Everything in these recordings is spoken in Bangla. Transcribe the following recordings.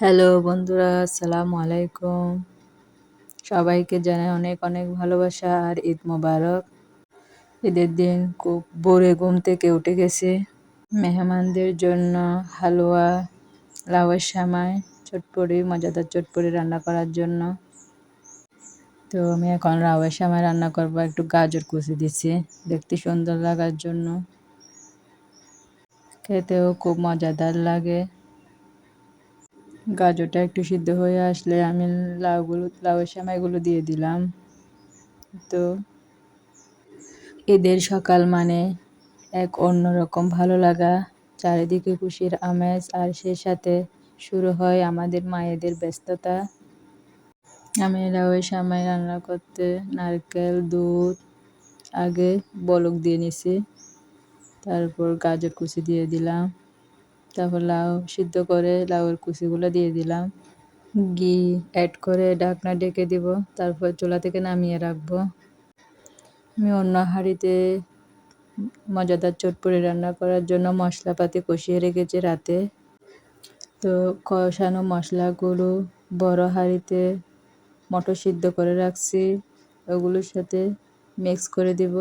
হ্যালো বন্ধুরা, আসসালামু আলাইকুম। সবাইকে জানাই অনেক অনেক ভালোবাসা আর ঈদ মোবারক। ঈদের দিন খুব ভোরে ঘুম থেকে উঠে গেছি মেহমানদের জন্য হালুয়া, লাউয়ের সেমাই, চটপটি, মজাদার চটপটি রান্না করার জন্য। তো আমি এখন লাউয়ের সেমাই রান্না করব, একটু গাজর কুচি দিচ্ছি দেখতে সুন্দর লাগার জন্য। খেতেও খুব মজাদার লাগে। গাজরটা একটু সিদ্ধ হয়ে আসলে আমি লাউয়ের সেমাইগুলো দিয়ে দিলাম। তো ঈদের সকাল মানে এক অন্যরকম ভালো লাগা, চারিদিকে খুশির আমেজ, আর সে সাথে শুরু হয় আমাদের মায়েদের ব্যস্ততা। আমি লাউয়ের সেমাই রান্না করতে নারকেল, দুধ আগে বলক দিয়ে নিছি, তারপর গাজর কুচি দিয়ে দিলাম, তারপর লাউ সিদ্ধ করে লাউয়ের কুচিগুলো দিয়ে দিলাম, ঘি অ্যাড করে ঢাকনা ঢেকে দিব, তারপর চুলা থেকে নামিয়ে রাখবো। আমি অন্য হাঁড়িতে মজাদার চটপটি রান্না করার জন্য মশলাপাতি কষিয়ে রেখেছি রাতে। তো কষানো মশলাগুলো বড় হাঁড়িতে মটর সিদ্ধ করে রাখছি, ওগুলোর সাথে মিক্স করে দিব,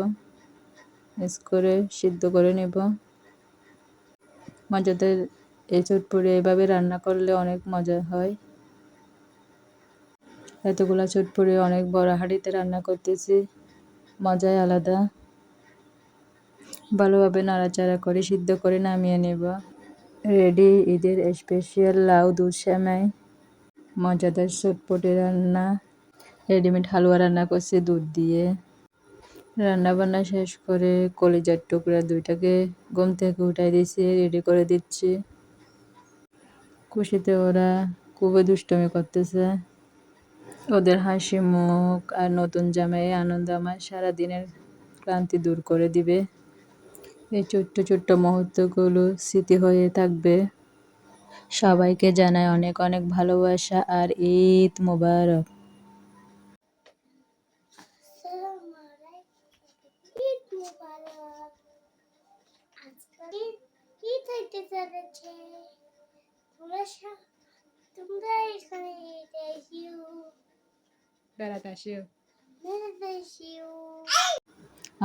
মিক্স করে সিদ্ধ করে নেব। মজাদার এই চটপটি এভাবে রান্না করলে অনেক মজা হয়। এতগুলা চটপটি অনেক বড় হাঁড়িতে রান্না করতেছি, মজাই আলাদা। ভালোভাবে নাড়াচাড়া করে সিদ্ধ করে নামিয়ে নেব। রেডি ঈদের স্পেশাল লাউ দুধ সেমাই, মজাদার চটপটি রান্না। রেডিমেড হালুয়া রান্না করছি দুধ দিয়ে। রান্না বান্না শেষ করে কলিজার টুকরা দুইটাকে ঘুম থেকে উঠাই দিয়েছি, রেডি করে দিচ্ছি। খুশিতে ওরা খুবই দুষ্টুমি করতেছে। ওদের হাসি মুখ আর নতুন জামাই আনন্দ আমার সারাদিনের ক্লান্তি দূর করে দিবে। এই ছোট্ট ছোট্ট মুহূর্তগুলো স্মৃতি হয়ে থাকবে। সবাইকে জানাই অনেক অনেক ভালোবাসা আর ঈদ মোবারক।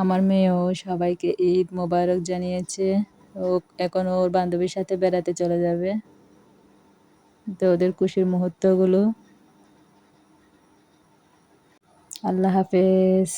আমার মেয়েও সবাইকে ঈদ মোবারক জানিয়েছে। ও এখন ওর বান্ধবীর সাথে বেড়াতে চলে যাবে। তো ওদের খুশির মুহূর্তগুলো। আল্লাহ হাফেজ।